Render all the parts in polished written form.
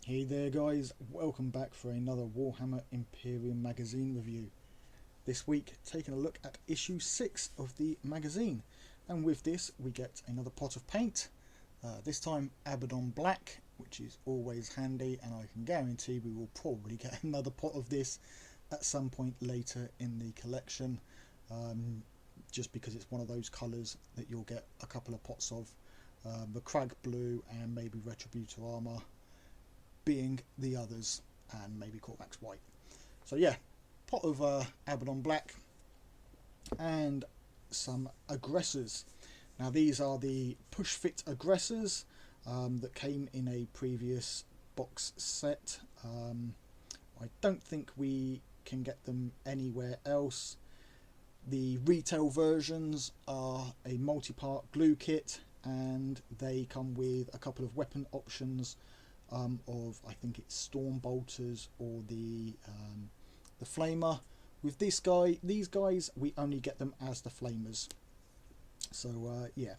Hey there guys, welcome back for another Warhammer Imperium magazine review. This week taking a look at issue 6 of the magazine, and with this we get another pot of paint, this time Abaddon Black, which is always handy, and I can guarantee we will probably get another pot of this at some point later in the collection, just because it's one of those colours that you'll get a couple of pots of, the Crag Blue and maybe Retributor Armour being the others, and maybe Corvax White. So yeah, pot of Abaddon Black and some aggressors. Now these are the push fit aggressors that came in a previous box set. I don't think we can get them anywhere else. The retail versions are a multi-part glue kit, and they come with a couple of weapon options of, I think it's Storm Bolters or the Flamer. With these guys we only get them as the Flamers. So yeah,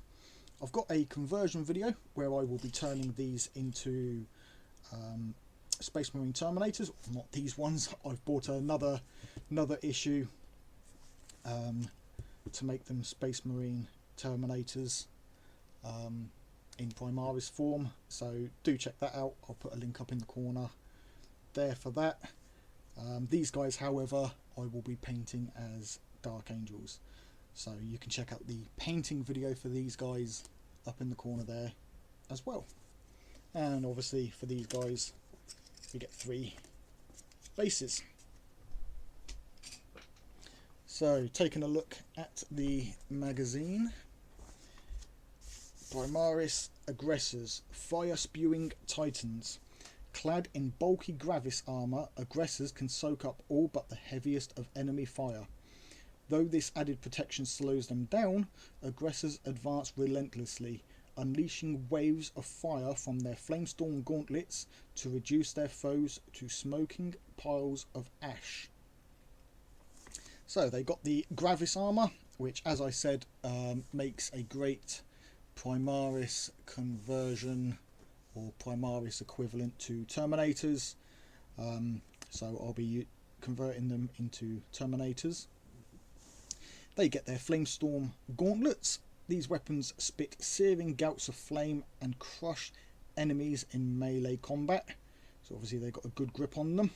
I've got a conversion video where I will be turning these into Space Marine Terminators. Not these ones. I've bought another issue to make them Space Marine Terminators in Primaris form, so do check that out. I'll put a link up in the corner there for that. These guys, however, I will be painting as Dark Angels, so you can check out the painting video for these guys up in the corner there as well. And obviously for these guys we get 3 bases. So taking a look at the magazine, Primaris aggressors, fire-spewing titans. Clad in bulky Gravis armour, aggressors can soak up all but the heaviest of enemy fire. Though this added protection slows them down, aggressors advance relentlessly, unleashing waves of fire from their flamestorm gauntlets to reduce their foes to smoking piles of ash. So they got the Gravis armour, which, as I said, makes a great Primaris conversion or Primaris equivalent to Terminators. So I'll be converting them into Terminators. They get their Flamestorm gauntlets. These weapons spit searing gouts of flame and crush enemies in melee combat. So obviously they've got a good grip on them.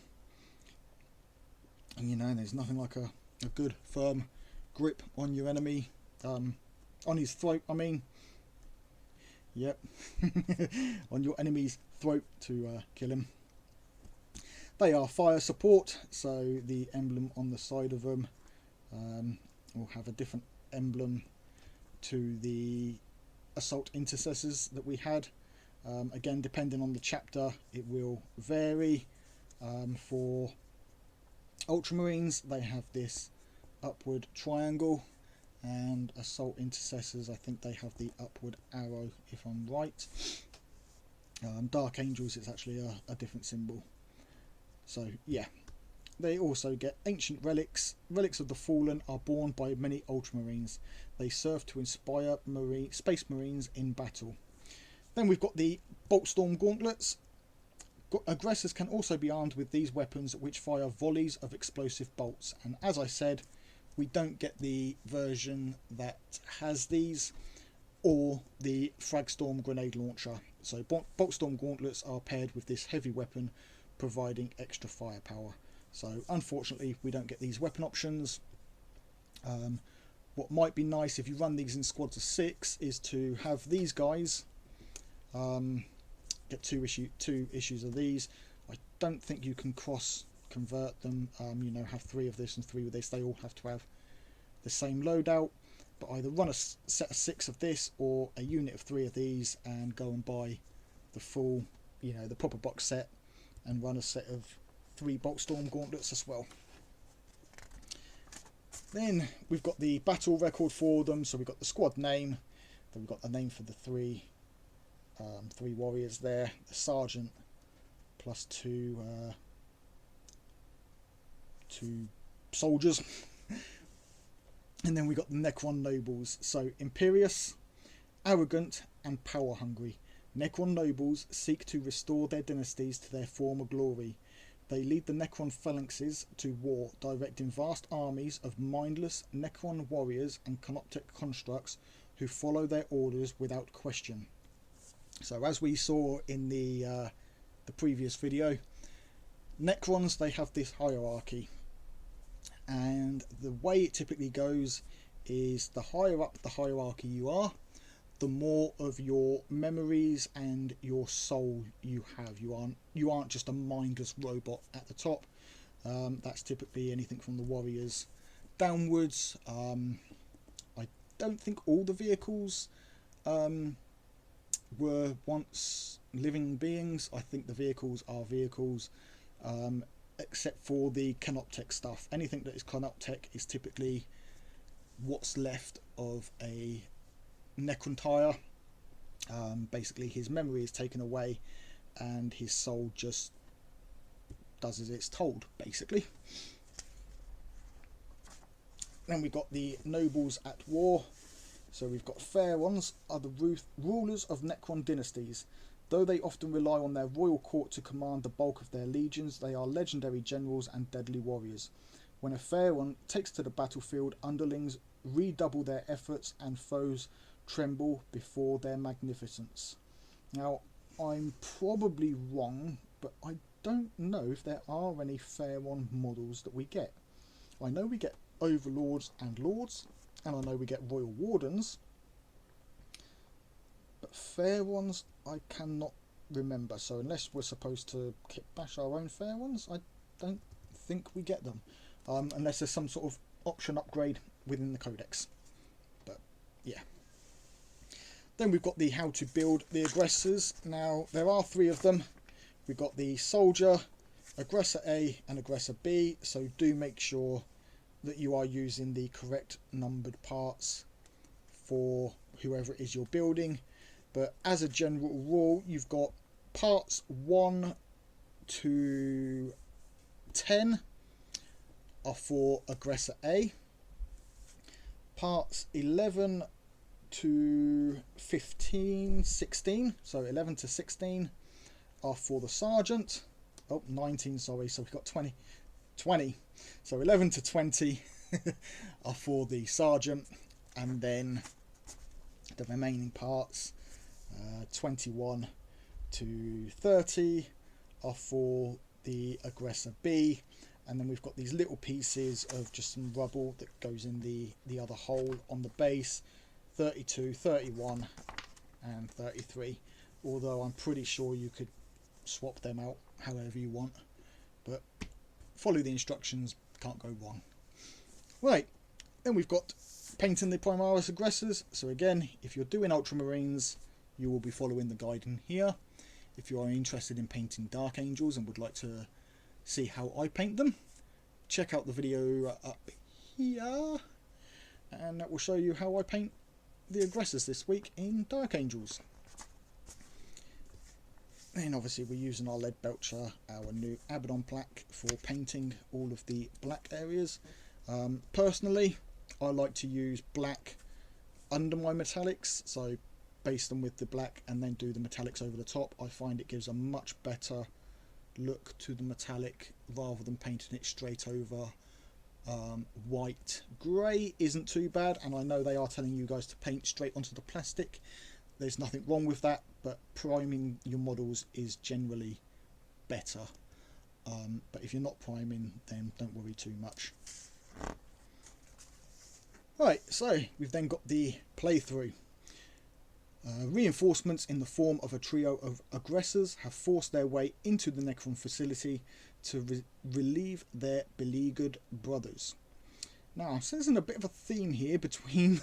And you know, there's nothing like a good firm grip on your enemy, on his throat, I mean. Yep, on your enemy's throat to kill him. They are fire support, so the emblem on the side of them will have a different emblem to the assault intercessors that we had. Again, depending on the chapter it will vary. For Ultramarines they have this upward triangle, and assault intercessors, I think they have the upward arrow, if I'm right. Dark Angels, it's actually a different symbol. So yeah, they also get ancient relics. Relics of the fallen are borne by many Ultramarines. They serve to inspire Space Marines in battle. Then we've got the Boltstorm gauntlets. Aggressors can also be armed with these weapons, which fire volleys of explosive bolts, and as I said, we don't get the version that has these or the Fragstorm grenade launcher. So Boltstorm gauntlets are paired with this heavy weapon, providing extra firepower. So unfortunately we don't get these weapon options. What might be nice if you run these in squads of 6 is to have these guys get two issues of these. I don't think you can cross convert them, you know, have 3 of this and 3 of this. They all have to have the same loadout, but either run a set of 6 of this or a unit of 3 of these and go and buy the full, you know, the proper box set, and run a set of 3 Boltstorm gauntlets as well. Then we've got the battle record for them, so we've got the squad name, then we've got the name for the 3 warriors there, the sergeant plus 2 soldiers, and then we got the Necron nobles. So Imperius, arrogant and power hungry, Necron nobles seek to restore their dynasties to their former glory. They lead the Necron phalanxes to war, directing vast armies of mindless Necron warriors and canoptek constructs who follow their orders without question. So as we saw in the previous video, Necrons, they have this hierarchy, and the way it typically goes is the higher up the hierarchy you are, the more of your memories and your soul you have. You aren't just a mindless robot at the top. That's typically anything from the warriors downwards. I don't think all the vehicles were once living beings. I think the vehicles are vehicles, except for the canoptek stuff. Anything that is canoptek is typically what's left of a Necron. Basically his memory is taken away and his soul just does as it's told, basically. Then we've got the nobles at war. So we've got fair ones are the rulers of Necron dynasties. Though they often rely on their royal court to command the bulk of their legions, they are legendary generals and deadly warriors. When a fair one takes to the battlefield, underlings redouble their efforts and foes tremble before their magnificence. Now, I'm probably wrong, but I don't know if there are any fair one models that we get. I know we get overlords and lords, and I know we get royal wardens, but fair ones I cannot remember. So unless we're supposed to kit bash our own fair ones, I don't think we get them, unless there's some sort of option upgrade within the codex. But yeah. Then we've got the how to build the aggressors. Now there are 3 of them. We've got the soldier, aggressor A and aggressor B, so do make sure that you are using the correct numbered parts for whoever it is you're building. But as a general rule, you've got parts 1 to 10 are for aggressor A, parts 11 to 15, 16, so 11 to 16 are for the sergeant. Oh, 19, sorry, so we've got 20. So 11 to 20 are for the sergeant, and then the remaining parts, 21 to 30 are for the aggressor B, and then we've got these little pieces of just some rubble that goes in the other hole on the base, 32, 31 and 33, although I'm pretty sure you could swap them out however you want, but follow the instructions, can't go wrong. Right, then we've got painting the Primaris aggressors. So again, if you're doing Ultramarines, you will be following the guide in here. If you are interested in painting Dark Angels and would like to see how I paint them, check out the video up here, and that will show you how I paint the aggressors this week in Dark Angels. Then obviously we're using our lead belcher, our new Abaddon black, for painting all of the black areas. Personally, I like to use black under my metallics, so base them with the black and then do the metallics over the top. I find it gives a much better look to the metallic rather than painting it straight over. White. Grey isn't too bad, and I know they are telling you guys to paint straight onto the plastic. There's nothing wrong with that, but priming your models is generally better. But if you're not priming, then don't worry too much. Right, so we've then got the playthrough. Reinforcements in the form of a trio of aggressors have forced their way into the Necron facility to relieve their beleaguered brothers. Now, I'm sensing a bit of a theme here between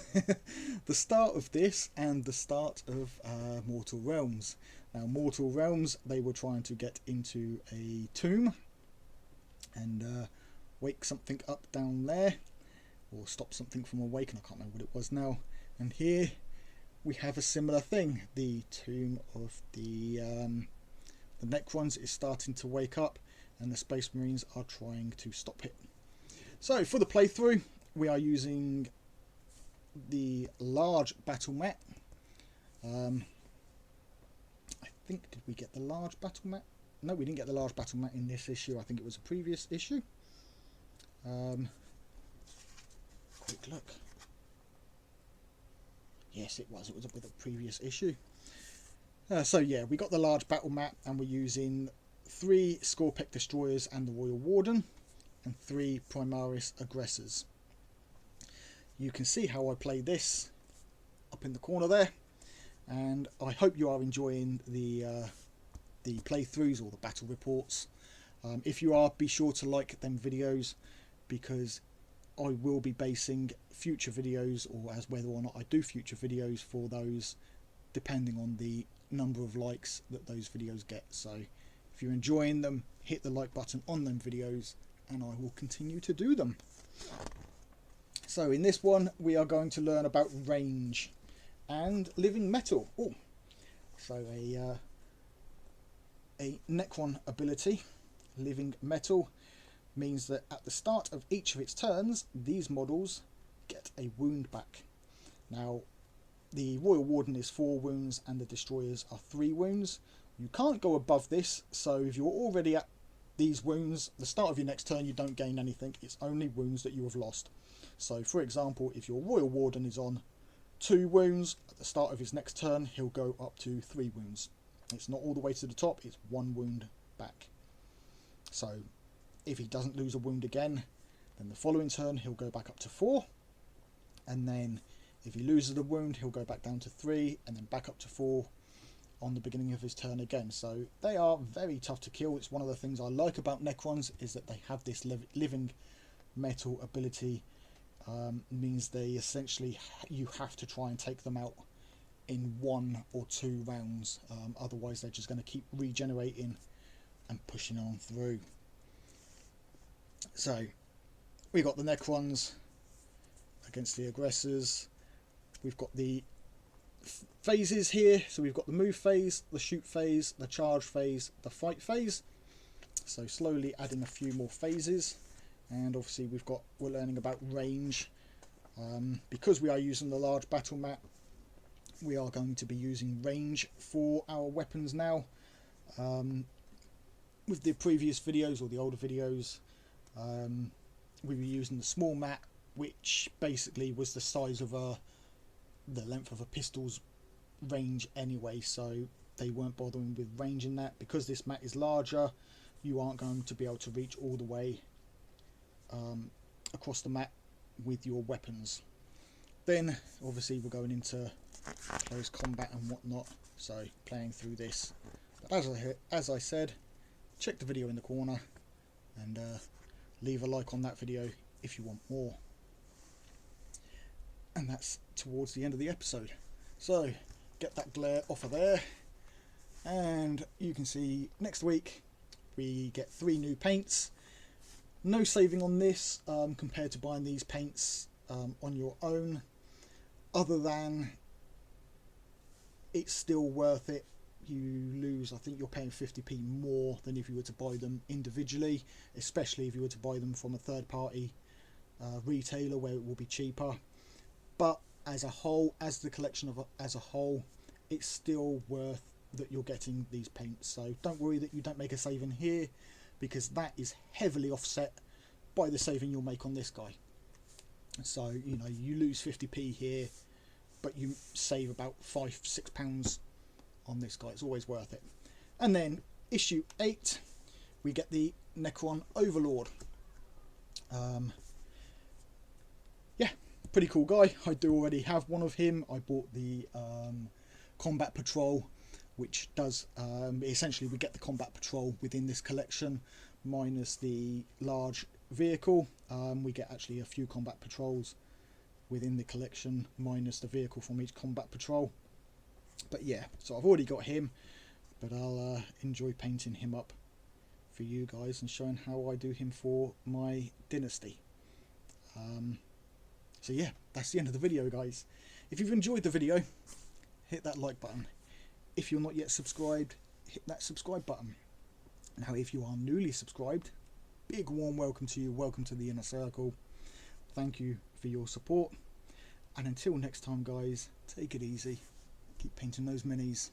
the start of this and the start of Mortal Realms. Now, Mortal Realms, they were trying to get into a tomb and wake something up down there, or stop something from awakening. I can't remember what it was now. And here we have a similar thing. The tomb of the Necrons is starting to wake up, and the Space Marines are trying to stop it. So for the playthrough, we are using the large battle mat. think, did we get the large battle mat? No, we didn't get the large battle mat in this issue. I think it was a previous issue. Quick look. Yes, it was. It was with a previous issue. So yeah, we got the large battle mat, and we're using 3 Scorpec destroyers and the Royal Warden, and 3 Primaris aggressors. You can see how I play this up in the corner there, and I hope you are enjoying the playthroughs or the battle reports. If you are, be sure to like them videos, because I will be basing future videos, or as whether or not I do future videos for those, depending on the number of likes that those videos get. So if you're enjoying them, hit the like button on them videos, and I will continue to do them. So in this one we are going to learn about range and living metal. Oh, so a Necron ability, living metal, means that at the start of each of its turns these models get a wound back. Now the Royal Warden is 4 wounds and the destroyers are 3 wounds. You can't go above this, so if you're already at these wounds, the start of your next turn you don't gain anything. It's only wounds that you have lost. So for example, if your Royal Warden is on 2 wounds, at the start of his next turn he'll go up to 3 wounds. It's not all the way to the top, it's 1 wound back. So if he doesn't lose a wound again, then the following turn he'll go back up to 4, and then if he loses a wound he'll go back down to 3, and then back up to 4 on the beginning of his turn again. So they are very tough to kill. It's one of the things I like about Necrons, is that they have this living metal ability. Means they essentially, you have to try and take them out in 1 or 2 rounds, otherwise they're just going to keep regenerating and pushing on through. So we got the Necrons against the aggressors. We've got the phases here, so we've got the move phase, the shoot phase, the charge phase, the fight phase. So slowly adding a few more phases, and obviously we're learning about range. Because we are using the large battle mat, we are going to be using range for our weapons now. With the previous videos or the older videos, we were using the small mat, which basically was the size of the length of a pistol's range anyway, so they weren't bothering with range in that. Because this mat is larger, you aren't going to be able to reach all the way across the mat with your weapons. Then obviously we're going into close combat and whatnot, so playing through this. But as I said, check the video in the corner and leave a like on that video if you want more. And that's towards the end of the episode, so get that glare off of there, and you can see next week we get 3 new paints. No saving on this compared to buying these paints on your own, other than it's still worth it. You lose, I think you're paying 50p more than if you were to buy them individually, especially if you were to buy them from a third party retailer where it will be cheaper. But as a whole, as the collection as a whole, it's still worth that you're getting these paints. So don't worry that you don't make a saving here, because that is heavily offset by the saving you'll make on this guy. So you know, you lose 50p here, but you save about £5-6 on this guy. It's always worth it. And then issue 8, we get the Necron Overlord. Yeah, pretty cool guy. I do already have one of him. I bought the Combat Patrol, which does essentially we get the Combat Patrol within this collection minus the large vehicle. We get actually a few Combat Patrols within the collection minus the vehicle from each Combat Patrol. But yeah, so I've already got him, but I'll enjoy painting him up for you guys and showing how I do him for my dynasty. So yeah, that's the end of the video, guys. If you've enjoyed the video, hit that like button. If you're not yet subscribed, hit that subscribe button. Now if you are newly subscribed, big warm welcome to you, welcome to the inner circle. Thank you for your support, and until next time guys, take it easy, keep painting those minis.